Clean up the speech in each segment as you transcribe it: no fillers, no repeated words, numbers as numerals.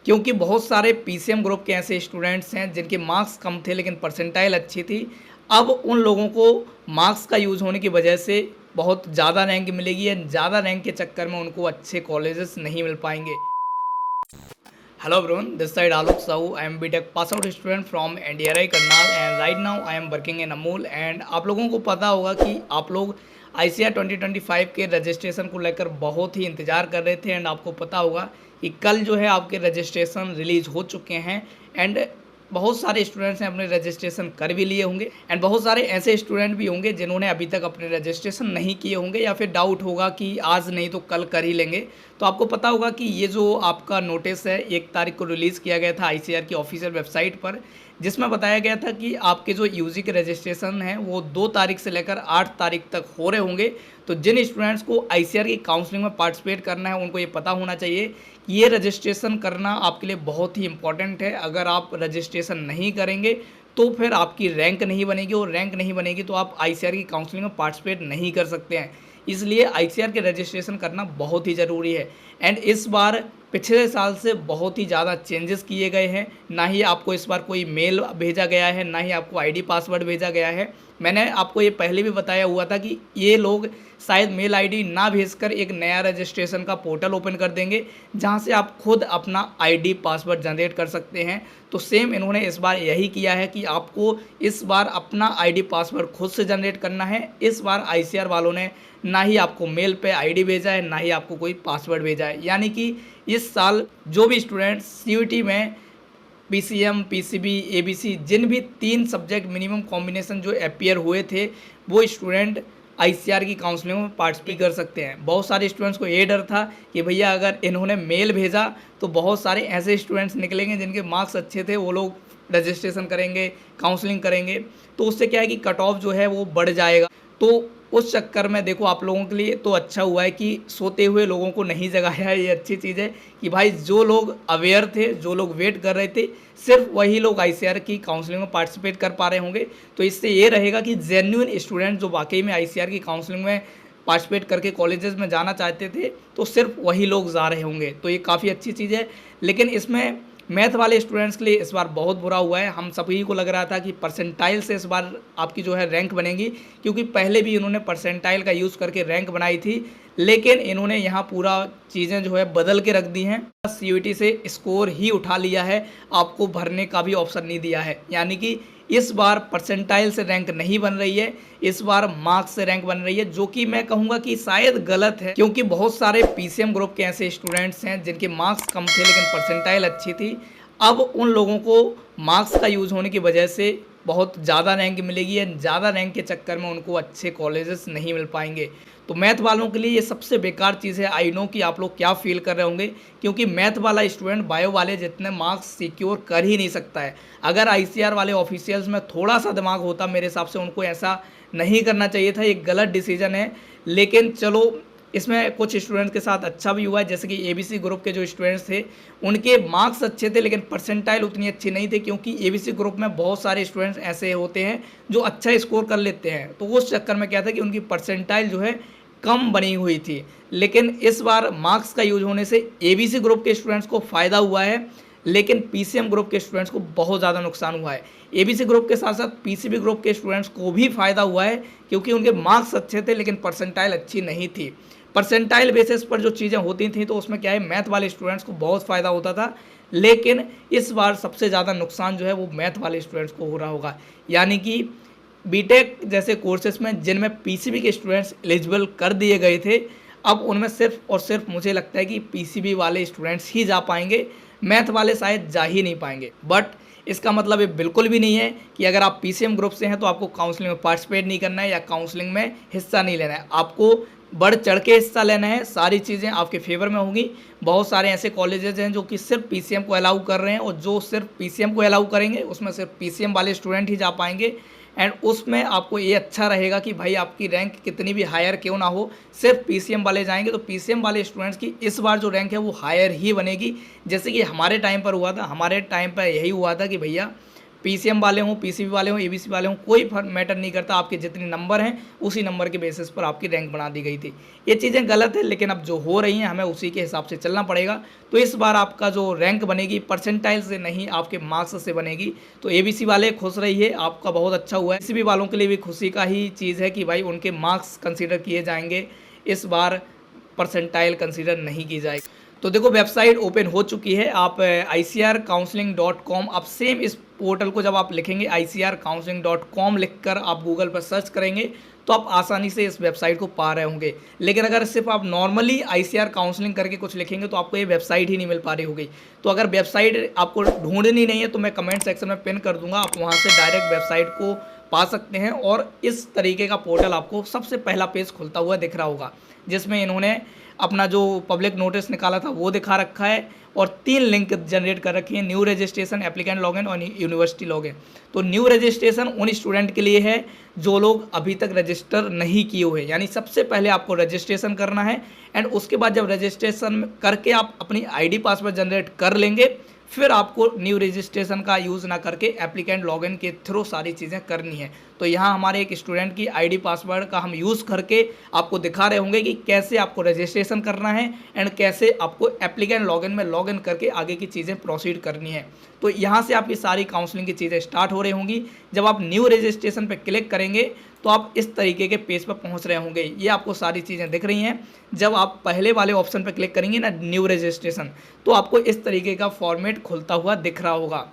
क्योंकि बहुत सारे पीसीएम ग्रुप के ऐसे स्टूडेंट्स हैं जिनके मार्क्स कम थे लेकिन परसेंटाइल अच्छी थी। अब उन लोगों को मार्क्स का यूज़ होने की वजह से बहुत ज़्यादा रैंक मिलेगी या ज़्यादा रैंक के चक्कर में उनको अच्छे कॉलेजेस नहीं मिल पाएंगे। Hello everyone, this side Alok Sahu. I am BTech pass out student from NDRI Karnal and right now I am working in Amul and आप लोगों को पता होगा कि आप लोग ICAR 2025 के रजिस्ट्रेशन को लेकर बहुत ही इंतज़ार कर रहे थे एंड आपको पता होगा कि कल जो है आपके रजिस्ट्रेशन रिलीज़ हो चुके हैं एंड बहुत सारे स्टूडेंट्स ने अपने रजिस्ट्रेशन कर भी लिए होंगे एंड बहुत सारे ऐसे स्टूडेंट भी होंगे जिन्होंने अभी तक अपने रजिस्ट्रेशन नहीं किए होंगे या फिर डाउट होगा कि आज नहीं तो कल कर ही लेंगे। तो आपको पता होगा कि ये जो आपका नोटिस है 1 तारीख को रिलीज़ किया गया था आईसीआर की ऑफिशियल वेबसाइट पर, जिसमें बताया गया था कि आपके जो यूजी के रजिस्ट्रेशन हैं वो 2 तारीख से लेकर 8 तारीख तक हो रहे होंगे। तो जिन स्टूडेंट्स को आईसीआर की काउंसलिंग में पार्टिसिपेट करना है उनको ये पता होना चाहिए कि ये रजिस्ट्रेशन करना आपके लिए बहुत ही इंपॉर्टेंट है। अगर आप रजिस्ट्रेशन नहीं करेंगे तो फिर आपकी रैंक नहीं बनेगी और रैंक नहीं बनेगी तो आप आईसीआर की काउंसलिंग में पार्टिसिपेट नहीं कर सकते हैं। इसलिए आईसीआर के रजिस्ट्रेशन करना बहुत ही ज़रूरी है एंड इस बार पिछले साल से बहुत ही ज़्यादा चेंजेस किए गए हैं। ना ही आपको इस बार कोई मेल भेजा गया है, ना ही आपको आईडी पासवर्ड भेजा गया है। मैंने आपको ये पहले भी बताया हुआ था कि ये लोग शायद मेल आईडी ना भेजकर एक नया रजिस्ट्रेशन का पोर्टल ओपन कर देंगे जहां से आप खुद अपना आईडी पासवर्ड जनरेट कर सकते हैं। तो सेम इन्होंने इस बार यही किया है कि आपको इस बार अपना आईडी पासवर्ड खुद से जनरेट करना है। इस बार आईसीआर वालों ने ना ही आपको मेल पे आईडी भेजा है, ना ही आपको कोई पासवर्ड भेजा है। यानी कि इस साल जो भी स्टूडेंट्स सीयूईटी में पीसीएम, पीसीबी, एबीसी जिन भी 3 सब्जेक्ट मिनिमम कॉम्बिनेशन जो अपीयर हुए थे वो स्टूडेंट आईसीआर की काउंसलिंग में पार्टिसिपेट कर सकते हैं। बहुत सारे स्टूडेंट्स को ये डर था कि भैया अगर इन्होंने मेल भेजा तो बहुत सारे ऐसे स्टूडेंट्स निकलेंगे जिनके मार्क्स अच्छे थे, वो लोग रजिस्ट्रेशन करेंगे, काउंसलिंग करेंगे, तो उससे क्या है कि कट ऑफ जो है वो बढ़ जाएगा। तो उस चक्कर में देखो आप लोगों के लिए तो अच्छा हुआ है कि सोते हुए लोगों को नहीं जगाया है। ये अच्छी चीज़ है कि भाई जो लोग अवेयर थे, जो लोग वेट कर रहे थे, सिर्फ वही लोग आईसीआर की काउंसलिंग में पार्टिसिपेट कर पा रहे होंगे। तो इससे ये रहेगा कि जेन्युइन स्टूडेंट जो वाकई में आईसीआर की काउंसलिंग में पार्टिसिपेट करके कॉलेजेस में जाना चाहते थे तो सिर्फ वही लोग जा रहे होंगे। तो ये काफ़ी अच्छी चीज़ है। लेकिन इसमें मैथ वाले स्टूडेंट्स के लिए इस बार बहुत बुरा हुआ है। हम सभी को लग रहा था कि परसेंटाइल से इस बार आपकी जो है रैंक बनेगी, क्योंकि पहले भी इन्होंने परसेंटाइल का यूज़ करके रैंक बनाई थी, लेकिन इन्होंने यहाँ पूरा चीज़ें जो है बदल के रख दी हैं। सीयूईटी से स्कोर ही उठा लिया है, आपको भरने का भी ऑप्शन नहीं दिया है। यानी कि इस बार परसेंटाइल से रैंक नहीं बन रही है, इस बार मार्क्स से रैंक बन रही है, जो कि मैं कहूँगा कि शायद गलत है, क्योंकि बहुत सारे पीसीएम ग्रुप के ऐसे स्टूडेंट्स हैं जिनके मार्क्स कम थे लेकिन परसेंटाइल अच्छी थी। अब उन लोगों को मार्क्स का यूज़ होने की वजह से बहुत ज़्यादा रैंक मिलेगी या ज़्यादा रैंक के चक्कर में उनको अच्छे कॉलेजेस नहीं मिल पाएंगे। तो मैथ वालों के लिए ये सबसे बेकार चीज़ है। आई नो कि आप लोग क्या फील कर रहे होंगे, क्योंकि मैथ वाला स्टूडेंट बायो वाले जितने मार्क्स सिक्योर कर ही नहीं सकता है। अगर आईसीआर वाले ऑफिशियल्स में थोड़ा सा दिमाग होता, मेरे हिसाब से उनको ऐसा नहीं करना चाहिए था। ये गलत डिसीजन है। लेकिन चलो, इसमें कुछ स्टूडेंट्स के साथ अच्छा भी हुआ है, जैसे कि एबीसी ग्रुप के जो स्टूडेंट्स थे उनके मार्क्स अच्छे थे लेकिन परसेंटाइल उतनी अच्छी नहीं थी, क्योंकि एबीसी ग्रुप में बहुत सारे स्टूडेंट्स ऐसे होते हैं जो अच्छा स्कोर कर लेते हैं। तो उस चक्कर में क्या था कि उनकी परसेंटाइल जो है कम बनी हुई थी। लेकिन इस बार मार्क्स का यूज होने से एबीसी ग्रुप के स्टूडेंट्स को फ़ायदा हुआ है, लेकिन पीसीएम ग्रुप के स्टूडेंट्स को बहुत ज़्यादा नुकसान हुआ है। एबीसी ग्रुप के साथ साथ पीसीबी ग्रुप के स्टूडेंट्स को भी फ़ायदा हुआ है, क्योंकि उनके मार्क्स अच्छे थे लेकिन परसेंटाइल अच्छी नहीं थी। परसेंटाइल बेसिस पर जो चीज़ें होती थी तो उसमें क्या है, मैथ वाले स्टूडेंट्स को बहुत फ़ायदा होता था। लेकिन इस बार सबसे ज़्यादा नुकसान जो है वो मैथ वाले स्टूडेंट्स को हो रहा होगा। यानी कि बीटेक जैसे कोर्सेज में जिनमें पीसीबी के स्टूडेंट्स एलिजिबल कर दिए गए थे, अब उनमें सिर्फ और सिर्फ मुझे लगता है कि पीसीबी वाले स्टूडेंट्स ही जा पाएंगे, मैथ वाले शायद जा ही नहीं पाएंगे। बट इसका मतलब ये बिल्कुल भी नहीं है कि अगर आप पीसीएम ग्रुप से हैं तो आपको काउंसलिंग में पार्टिसिपेट नहीं करना है या काउंसलिंग में हिस्सा नहीं लेना है। आपको बढ़ चढ़ के हिस्सा लेना है, सारी चीज़ें आपके फेवर में होंगी। बहुत सारे ऐसे कॉलेजेस हैं जो कि सिर्फ पीसीएम को अलाउ कर रहे हैं, और जो सिर्फ पीसीएम को अलाउ करेंगे उसमें सिर्फ पीसीएम वाले स्टूडेंट ही जा पाएंगे। एंड उसमें आपको ये अच्छा रहेगा कि भाई आपकी रैंक कितनी भी हायर क्यों ना हो, सिर्फ पीसीएम वाले जाएंगे तो पीसीएम वाले स्टूडेंट्स की इस बार जो रैंक है वो हायर ही बनेगी। जैसे कि हमारे टाइम पर हुआ था, हमारे टाइम पर यही हुआ था कि भैया पीसीएम वाले हों, पीसीबी वाले हों, एबीसी वाले हों, कोई मैटर नहीं करता। आपके जितने नंबर हैं उसी नंबर के बेसिस पर आपकी रैंक बना दी गई थी। ये चीज़ें गलत है, लेकिन अब जो हो रही हैं हमें उसी के हिसाब से चलना पड़ेगा। तो इस बार आपका जो रैंक बनेगी परसेंटाइल से नहीं, आपके मार्क्स से बनेगी। तो एबीसी वाले खुश रहिए, आपका बहुत अच्छा हुआ है। पीसीबी वालों के लिए भी खुशी का ही चीज़ है कि भाई उनके मार्क्स कंसिडर किए जाएंगे, इस बार परसेंटाइल कंसीडर नहीं की जाएगी। तो देखो वेबसाइट ओपन हो चुकी है। आप icrcounseling.com, आप सेम इस पोर्टल को जब आप लिखेंगे icrcounseling.com लिखकर आप गूगल पर सर्च करेंगे तो आप आसानी से इस वेबसाइट को पा रहे होंगे। लेकिन अगर सिर्फ आप नॉर्मली ICR काउंसलिंग करके कुछ लिखेंगे तो आपको ये वेबसाइट ही नहीं मिल पा रही होगी। तो अगर वेबसाइट आपको ढूंढनी नहीं है तो मैं कमेंट सेक्शन में पिन कर दूंगा, आप वहाँ से डायरेक्ट वेबसाइट को पा सकते हैं। और इस तरीके का पोर्टल आपको सबसे पहला पेज खुलता हुआ दिख रहा होगा, जिसमें इन्होंने अपना जो पब्लिक नोटिस निकाला था वो दिखा रखा है और 3 लिंक जनरेट कर रखी है, न्यू रजिस्ट्रेशन, एप्लीकेंट लॉगिन और यूनिवर्सिटी लॉगिन। तो न्यू रजिस्ट्रेशन उन स्टूडेंट के लिए है जो लोग अभी तक रजिस्टर नहीं किए हुए, यानी सबसे पहले आपको रजिस्ट्रेशन करना है। एंड उसके बाद जब रजिस्ट्रेशन करके आप अपनी आईडी पासवर्ड जनरेट कर लेंगे, फिर आपको न्यू रजिस्ट्रेशन का यूज़ ना करके एप्लीकेंट लॉगिन के थ्रू सारी चीज़ें करनी है। तो यहाँ हमारे एक स्टूडेंट की आईडी पासवर्ड का हम यूज़ करके आपको दिखा रहे होंगे कि कैसे आपको रजिस्ट्रेशन करना है एंड कैसे आपको एप्लीकेंट लॉगिन में लॉगिन करके आगे की चीज़ें प्रोसीड करनी है। तो यहाँ से आपकी सारी काउंसलिंग की चीज़ें स्टार्ट हो रही होंगी। जब आप न्यू रजिस्ट्रेशन पर क्लिक करेंगे तो आप इस तरीके के पेज पर पहुँच रहे होंगे। ये आपको सारी चीज़ें दिख रही हैं। जब आप पहले वाले ऑप्शन पर क्लिक करेंगे ना, न्यू रजिस्ट्रेशन, तो आपको इस तरीके का फॉर्मेट खुलता हुआ दिख रहा होगा।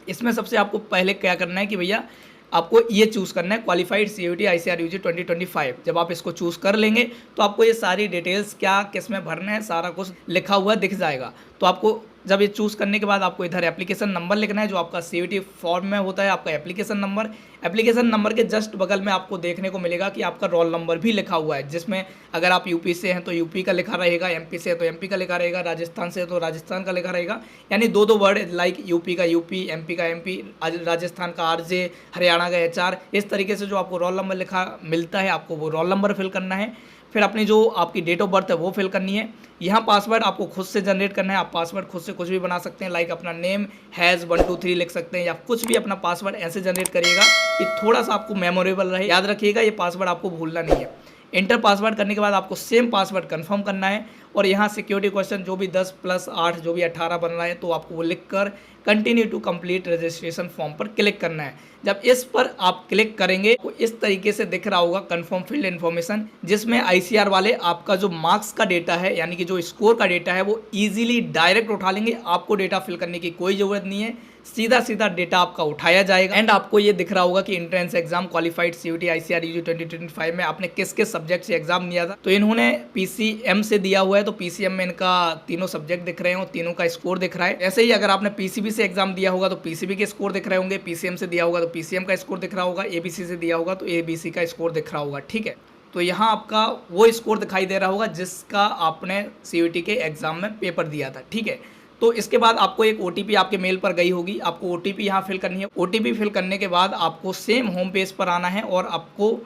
इसमें सबसे आपको पहले क्या करना है कि भैया आपको ये चूज़ करना है क्वालिफाइड CUET ICAR UG 2025। जब आप इसको चूज़ कर लेंगे तो आपको ये सारी डिटेल्स क्या किस में भरना है सारा कुछ लिखा हुआ दिख जाएगा। तो आपको जब ये चूज़ करने के बाद आपको इधर एप्लीकेशन नंबर लिखना है, जो आपका CUET फॉर्म में होता है आपका एप्लीकेशन नंबर। एप्लीकेशन नंबर के जस्ट बगल में आपको देखने को मिलेगा कि आपका रोल नंबर भी लिखा हुआ है, जिसमें अगर आप यूपी से हैं तो यूपी का लिखा रहेगा, एमपी से है तो एमपी का लिखा रहेगा, राजस्थान से है तो राजस्थान का लिखा रहेगा। यानी दो वर्ड लाइक यूपी का यूपी, एमपी का एमपी, राजस्थान का RJ, हरियाणा का HR, इस तरीके से जो आपको रोल नंबर लिखा मिलता है आपको वो रोल नंबर फिल करना है। फिर अपनी जो आपकी डेट ऑफ बर्थ है वो फिल करनी है। यहाँ पासवर्ड आपको खुद से जनरेट करना है। आप पासवर्ड खुद से कुछ भी बना सकते हैं, लाइक अपना नेम हैज़ 1 2 3 लिख सकते हैं, या कुछ भी अपना पासवर्ड ऐसे जनरेट करिएगा कि थोड़ा सा आपको मेमोरेबल रहे। याद रखिएगा ये पासवर्ड आपको भूलना नहीं है। इंटर पासवर्ड करने के बाद आपको सेम पासवर्ड कंफर्म करना है और यहाँ सिक्योरिटी क्वेश्चन जो भी 10 + 8 जो भी 18 बन रहा है तो आपको वो लिख कर continue to complete registration form पर क्लिक करना है। जब इस पर आप क्लिक करेंगे तो इस तरीके से दिख रहा होगा कंफर्म फील्ड इन्फॉर्मेशन, जिसमें ICR वाले आपका जो मार्क्स का डेटा है यानी कि जो स्कोर का डेटा है वो ईजिली डायरेक्ट उठा लेंगे। आपको डेटा फिल करने की कोई ज़रूरत नहीं है, सीधा डेटा आपका उठाया जाएगा। एंड आपको ये दिख रहा होगा कि entrance exam qualified CUET ICAR UG 2025 में आपने किस किस सब्जेक्ट से एग्जाम दिया था। तो इन्होंने PCM से दिया हुआ है, तो PCM में इनका तीनों सब्जेक्ट दिख रहे हैं और तीनों का स्कोर दिख रहा है। ऐसे ही अगर आपने PCB से एग्जाम दिया होगा तो PCB के स्कोर दिख रहे होंगे, PCM से दिया होगा तो PCM का स्कोर दिख रहा होगा, ABC से दिया होगा तो ABC का स्कोर दिख रहा होगा। ठीक है, तो यहाँ आपका वो स्कोर दिखाई दे रहा होगा जिसका आपने CUET के एग्जाम में पेपर दिया था। ठीक है, तो इसके बाद आपको एक OTP आपके मेल पर गई होगी, आपको OTP यहाँ फिल करनी है। OTP फिल करने के बाद आपको सेम होम पेज पर आना है और आपको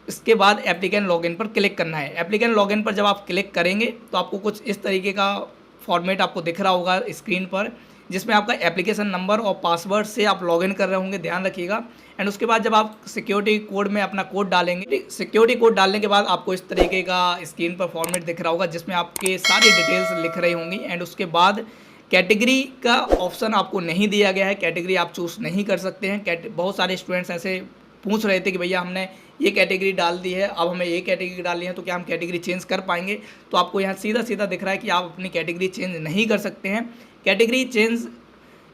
इसके बाद एप्लीकेंट लॉगिन पर क्लिक करना है। एप्लीकेंट लॉगिन पर जब आप क्लिक करेंगे तो आपको कुछ इस तरीके का फॉर्मेट आपको दिख रहा होगा स्क्रीन पर, जिसमें आपका एप्लीकेशन नंबर और पासवर्ड से आप लॉगिन कर रहे होंगे, ध्यान रखिएगा। एंड उसके बाद जब आप सिक्योरिटी कोड में अपना कोड डालेंगे, सिक्योरिटी कोड डालने के बाद आपको इस तरीके का स्क्रीन पर फॉर्मेट दिख रहा होगा जिसमें आपके सारी डिटेल्स लिख रही होंगी। एंड उसके बाद कैटेगरी का ऑप्शन आपको नहीं दिया गया है, कैटेगरी आप चूज़ नहीं कर सकते हैं। बहुत सारे स्टूडेंट्स ऐसे पूछ रहे थे कि भैया हमने ये कैटेगरी डाल दी है, अब हमें ये कैटेगरी डालनी है तो क्या हम कैटेगरी चेंज कर पाएंगे। तो आपको यहाँ सीधा दिख रहा है कि आप अपनी कैटेगरी चेंज नहीं कर सकते हैं। कैटेगरी चेंज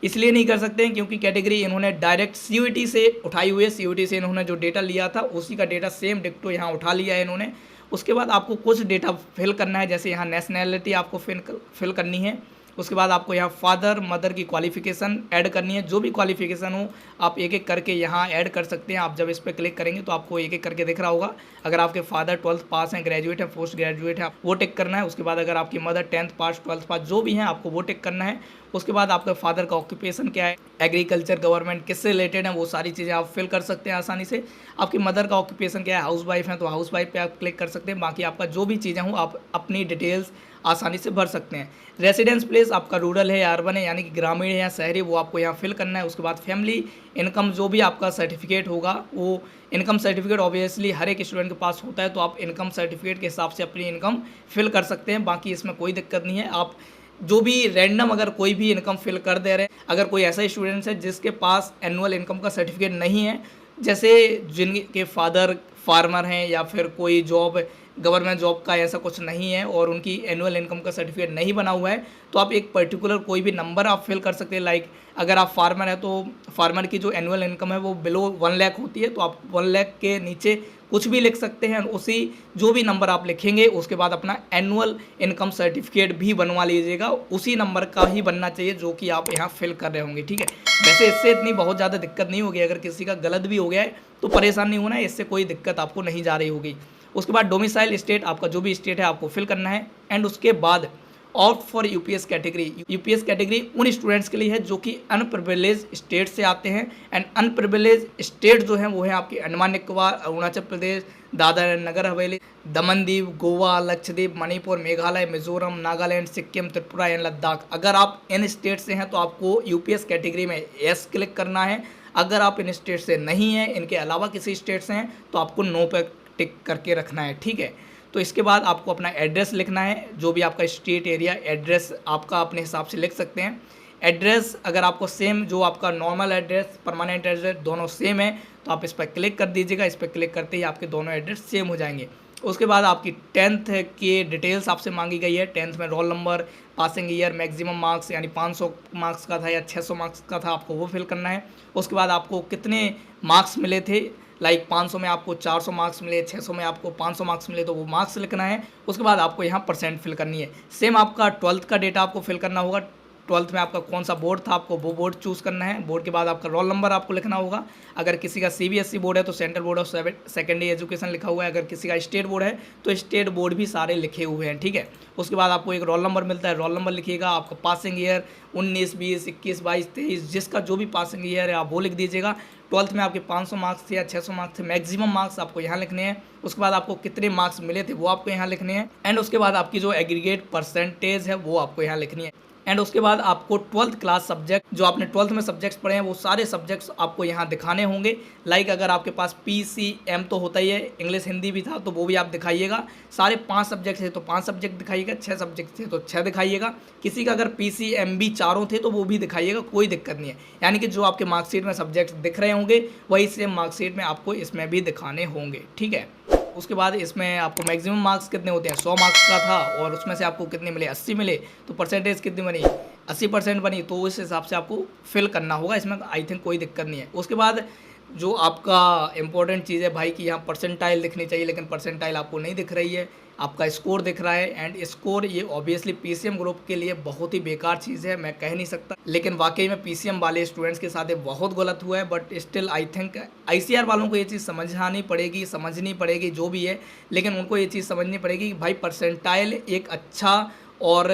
इसलिए नहीं कर सकते हैं क्योंकि कैटेगरी इन्होंने डायरेक्ट CUET से उठाई हुई है। CUET से इन्होंने जो डेटा लिया था उसी का डेटा सेम डिक्टो यहाँ उठा लिया है इन्होंने। उसके बाद आपको कुछ डेटा फिल करना है, जैसे यहाँ नेशनैलिटी आपको फिल करनी है। उसके बाद आपको यहाँ फादर मदर की क्वालिफिकेशन ऐड करनी है, जो भी क्वालिफिकेशन हो आप एक एक करके यहाँ ऐड कर सकते हैं। आप जब इस पर क्लिक करेंगे तो आपको एक एक करके दिख रहा होगा। अगर आपके फादर 12th पास हैं, ग्रेजुएट है, पोस्ट ग्रेजुएट है, वो टिक करना है। उसके बाद अगर आपकी मदर 10th पास 12th पास जो भी हैं आपको वो टिक करना है। उसके बाद आपके फादर का ऑक्यूपेशन क्या है, एग्रीकल्चर, गवर्नमेंट किससे रिलेटेड है, वो सारी चीज़ें आप फिल कर सकते हैं आसानी से। आपकी मदर का ऑक्यूपेशन क्या है, हाउस वाइफ है तो हाउस वाइफ पे आप क्लिक कर सकते हैं। बाकी आपका जो भी चीज़ें हो आप अपनी डिटेल्स आसानी से भर सकते हैं। रेसिडेंस प्लेस आपका रूरल है या अर्बन है, यानी कि ग्रामीण है या शहरी, वो आपको यहाँ फिल करना है। उसके बाद फैमिली इनकम जो भी आपका सर्टिफिकेट होगा, वो इनकम सर्टिफिकेट ऑब्वियसली हर एक स्टूडेंट के पास होता है, तो आप इनकम सर्टिफिकेट के हिसाब से अपनी इनकम फिल कर सकते हैं। बाकी इसमें कोई दिक्कत नहीं है, आप जो भी रैंडम अगर कोई भी इनकम फिल कर दे रहे हैं। अगर कोई ऐसा स्टूडेंट है जिसके पास एनुअल इनकम का सर्टिफिकेट नहीं है, जैसे जिनके फादर फार्मर हैं या फिर कोई जॉब गवर्नमेंट जॉब का ऐसा कुछ नहीं है और उनकी एनुअल इनकम का सर्टिफिकेट नहीं बना हुआ है, तो आप एक पर्टिकुलर कोई भी नंबर आप फिल कर सकते हैं। लाइक अगर आप फार्मर है तो फार्मर की जो एनुअल इनकम है वो बिलो 1 लाख होती है, तो आप 1 लाख के नीचे कुछ भी लिख सकते हैं। उसी जो भी नंबर आप लिखेंगे उसके बाद अपना एनुअल इनकम सर्टिफिकेट भी बनवा लीजिएगा, उसी नंबर का ही बनना चाहिए जो कि आप यहाँ फिल कर रहे होंगे, ठीक है। वैसे इससे इतनी बहुत ज़्यादा दिक्कत नहीं होगी, अगर किसी का गलत भी हो गया है तो परेशान नहीं होना है, इससे कोई दिक्कत आपको नहीं जा रही होगी। उसके बाद डोमिसाइल स्टेट, आपका जो भी स्टेट है आपको फिल करना है। एंड उसके बाद opt for UPS category. UPS category उन स्टूडेंट्स के लिए है जो कि अनप्रिविलेज स्टेट से आते हैं। एंड अनप्रिविलेज स्टेट जो है वो है आपकी अंडमान निकोबार, अरुणाचल प्रदेश, दादर एंड नगर हवेली, दमन दीव, गोवा, लक्षद्वीप, मणिपुर, मेघालय, मिजोरम, नागालैंड, सिक्किम, त्रिपुरा एंड लद्दाख। अगर आप इन स्टेट से हैं तो आपको यूपीएस कैटेगरी में यस क्लिक करना है। अगर आप इन स्टेट से नहीं हैं, इनके अलावा किसी स्टेट से हैं, तो आपको नो पे टिक करके रखना है, ठीक है। तो इसके बाद आपको अपना एड्रेस लिखना है, जो भी आपका स्टेट एरिया एड्रेस आपका अपने हिसाब से लिख सकते हैं। एड्रेस अगर आपको सेम, जो आपका नॉर्मल एड्रेस, परमानेंट एड्रेस दोनों सेम है, तो आप इस पर क्लिक कर दीजिएगा। इस पर क्लिक करते ही आपके दोनों एड्रेस सेम हो जाएंगे। उसके बाद आपकी 10th की डिटेल्स आपसे मांगी गई है। 10th में roll number, passing year, maximum marks यानी 500 मार्क्स का था या 600 मार्क्स का था, आपको वो फिल करना है। उसके बाद आपको कितने मार्क्स मिले थे, लाइक 500 में आपको 400 मार्क्स मिले, 600 में आपको 500 मार्क्स मिले, तो वो मार्क्स लिखना है। उसके बाद आपको यहाँ परसेंट फिल करनी है। सेम आपका 12th का डेटा आपको फिल करना होगा। 12th में आपका कौन सा बोर्ड था, आपको वो बोर्ड चूज़ करना है। बोर्ड के बाद आपका रोल नंबर आपको लिखना होगा। अगर किसी का सीबीएसई बोर्ड है तो central board of secondary education लिखा हुआ है। अगर किसी का स्टेट बोर्ड है तो स्टेट बोर्ड भी सारे लिखे हुए हैं, ठीक है। उसके बाद आपको एक रोल नंबर मिलता है, रोल नंबर लिखिएगा। आपका पासिंग ईयर 19, 20, 21, 22, 23, जिसका जो भी पासिंग ईयर है आप वो लिख दीजिएगा। 12th में आपके 500 मार्क्स थे या 600 मार्क्स थे, मैक्सिमम मार्क्स आपको यहाँ लिखने हैं। उसके बाद आपको कितने मार्क्स मिले थे वो आपको यहाँ लिखने हैं। एंड उसके बाद आपकी जो एग्रीगेट परसेंटेज है वो आपको यहाँ लिखनी है। एंड उसके बाद आपको 12th क्लास सब्जेक्ट, जो आपने 12th में सब्जेक्ट्स पढ़े हैं वो सारे सब्जेक्ट्स आपको यहाँ दिखाने होंगे। लाइक अगर आपके पास PCM तो होता ही है, इंग्लिश हिंदी भी था तो वो भी आप दिखाइएगा। सारे 5 सब्जेक्ट थे तो 5 सब्जेक्ट दिखाइएगा, 6 सब्जेक्ट थे तो 6 दिखाइएगा। किसी का अगर PCM भी चारों थे तो वो भी दिखाइएगा, कोई दिक्कत नहीं है। यानी कि जो आपके मार्कशीट में सब्जेक्ट दिख रहे होंगे वही सेम मार्कशीट में आपको इसमें भी दिखाने होंगे, ठीक है। उसके बाद इसमें आपको मैक्सिमम मार्क्स कितने होते हैं, 100 मार्क्स का था और उसमें से आपको कितने मिले, 80 मिले, तो परसेंटेज कितनी बनी, 80% बनी, तो उस हिसाब से आपको फिल करना होगा। इसमें आई थिंक कोई दिक्कत नहीं है। उसके बाद जो आपका इम्पोर्टेंट चीज़ है भाई कि यहाँ परसेंटाइल दिखनी चाहिए, लेकिन परसेंटाइल आपको नहीं दिख रही है, आपका स्कोर दिख रहा है। एंड स्कोर ये ऑब्वियसली PCM ग्रुप के लिए बहुत ही बेकार चीज़ है, मैं कह नहीं सकता, लेकिन वाकई में PCM वाले स्टूडेंट्स के साथ ये बहुत गलत हुआ है। But still I think ICR वालों को ये चीज़ समझनी पड़ेगी जो भी है, लेकिन उनको ये चीज़ समझनी पड़ेगी कि भाई परसेंटाइल एक अच्छा और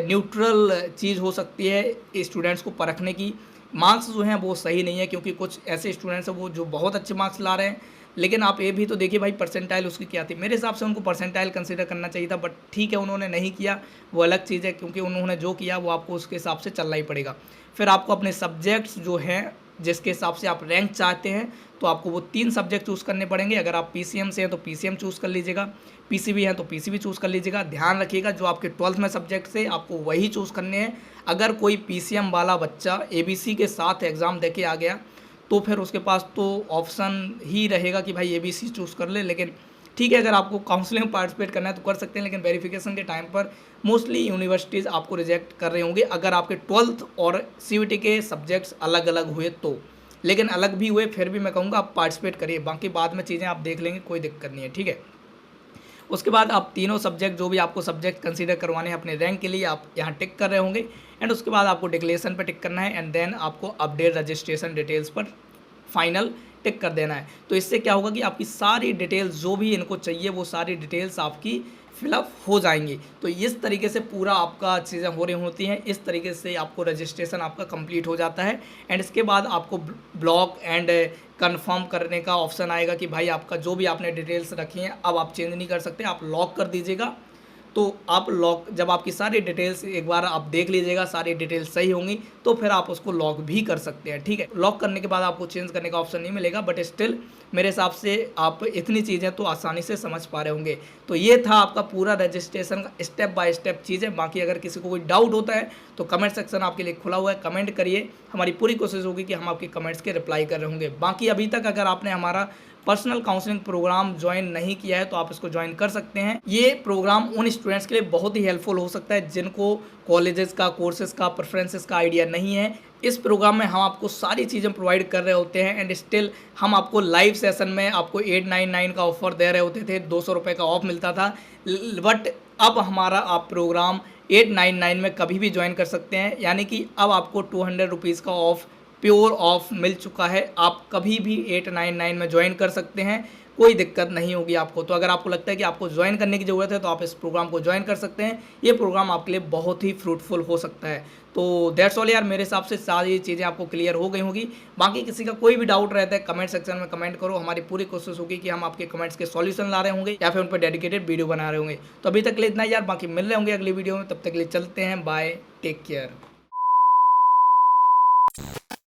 न्यूट्रल चीज़ हो सकती है स्टूडेंट्स को परखने की। मार्क्स जो हैं वो सही नहीं है, क्योंकि कुछ ऐसे स्टूडेंट्स हैं वो जो बहुत अच्छे मार्क्स ला रहे हैं, लेकिन आप ये भी तो देखिए भाई परसेंटाइल उसकी क्या थी। मेरे हिसाब से उनको परसेंटाइल कंसीडर करना चाहिए था, बट ठीक है उन्होंने नहीं किया, वो अलग चीज़ है, क्योंकि उन्होंने जो किया वो आपको उसके हिसाब से चलना ही पड़ेगा। फिर आपको अपने सब्जेक्ट्स जो हैं जिसके हिसाब से आप रैंक चाहते हैं, तो आपको वो 3 सब्जेक्ट चूज़ करने पड़ेंगे। अगर आप PCM से हैं तो PCM चूज़ कर लीजिएगा, PCB है तो PCB चूज़ कर लीजिएगा। ध्यान रखिएगा जो आपके 12th में सब्जेक्ट से आपको वही चूज़ करने हैं। अगर कोई PCM वाला बच्चा ABC के साथ एग्ज़ाम दे के आ गया तो फिर उसके पास तो ऑप्शन ही रहेगा कि भाई ABC चूज़ कर ले। लेकिन ठीक है, अगर आपको काउंसलिंग में पार्टिसिपेट करना है तो कर सकते हैं, लेकिन वेरिफिकेशन के टाइम पर मोस्टली यूनिवर्सिटीज़ आपको रिजेक्ट कर रहे होंगे अगर आपके 12th और CUET के सब्जेक्ट्स अलग अलग हुए तो। लेकिन अलग भी हुए फिर भी मैं कहूँगा आप पार्टिसिपेट करिए, बाकी बाद में चीज़ें आप देख लेंगे, कोई दिक्कत नहीं है, ठीक है। उसके बाद आप तीनों सब्जेक्ट जो भी आपको सब्जेक्ट कंसीडर करवाने हैं अपने रैंक के लिए आप यहाँ टिक कर रहे होंगे। एंड उसके बाद आपको डिक्लेरेशन पर टिक करना है एंड देन आपको अपडेट रजिस्ट्रेशन डिटेल्स पर फाइनल टिक कर देना है। तो इससे क्या होगा कि आपकी सारी डिटेल्स जो भी इनको चाहिए वो सारी डिटेल्स आपकी फिलअप हो जाएंगी। तो इस तरीके से पूरा आपका चीज़ें हो रही होती हैं, इस तरीके से आपको रजिस्ट्रेशन आपका कंप्लीट हो जाता है। एंड इसके बाद आपको ब्लॉक एंड कंफर्म करने का ऑप्शन आएगा कि भाई आपका जो भी आपने डिटेल्स रखी हैं अब आप चेंज नहीं कर सकते, आप लॉक कर दीजिएगा। तो आप लॉक, जब आपकी सारी डिटेल्स एक बार आप देख लीजिएगा, सारी डिटेल्स सही होंगी तो फिर आप उसको लॉक भी कर सकते हैं, ठीक है। लॉक करने के बाद आपको चेंज करने का ऑप्शन नहीं मिलेगा, बट स्टिल मेरे हिसाब से आप इतनी चीज़ें तो आसानी से समझ पा रहे होंगे। तो ये था आपका पूरा रजिस्ट्रेशन का स्टेप बाय स्टेप चीज़ें। बाकी अगर किसी को कोई डाउट होता है तो कमेंट सेक्शन आपके लिए खुला हुआ है, कमेंट करिए, हमारी पूरी कोशिश होगी कि हम आपके कमेंट्स के रिप्लाई कर रहे होंगे। बाकी अभी तक अगर आपने हमारा पर्सनल काउंसलिंग प्रोग्राम ज्वाइन नहीं किया है तो आप इसको ज्वाइन कर सकते हैं। ये प्रोग्राम उन स्टूडेंट्स के लिए बहुत ही हेल्पफुल हो सकता है जिनको कॉलेजेस का, कोर्सेज का, प्रेफरेंसेस का आइडिया नहीं है। इस प्रोग्राम में हम आपको सारी चीज़ें प्रोवाइड कर रहे होते हैं एंड स्टिल हम आपको लाइव सेशन में आपको 899 का ऑफर दे रहे होते थे, 200 रुपये का ऑफ मिलता था। बट अब हमारा आप प्रोग्राम 899 में कभी भी ज्वाइन कर सकते हैं, यानी कि अब आपको 200 रुपीज़ का ऑफ, प्योर ऑफ मिल चुका है। आप कभी भी 899 में ज्वाइन कर सकते हैं, कोई दिक्कत नहीं होगी आपको। तो अगर आपको लगता है कि आपको ज्वाइन करने की ज़रूरत है तो आप इस प्रोग्राम को ज्वाइन कर सकते हैं। ये प्रोग्राम आपके लिए बहुत ही फ्रूटफुल हो सकता है। तो दैट्स ऑल यार, मेरे हिसाब से सारी चीज़ें आपको क्लियर हो गई होगी। बाकी किसी का कोई भी डाउट रहता है कमेंट सेक्शन में कमेंट करो, हमारी पूरी कोशिश होगी कि हम आपके कमेंट्स के सॉल्यूशन ला रहे होंगे या फिर उन पर डेडिकेटेड वीडियो बना रहे होंगे। तो अभी तक के लिए इतना यार, बाकी मिल रहे होंगे अगली वीडियो में, तब तक के लिए चलते हैं, बाय, टेक केयर।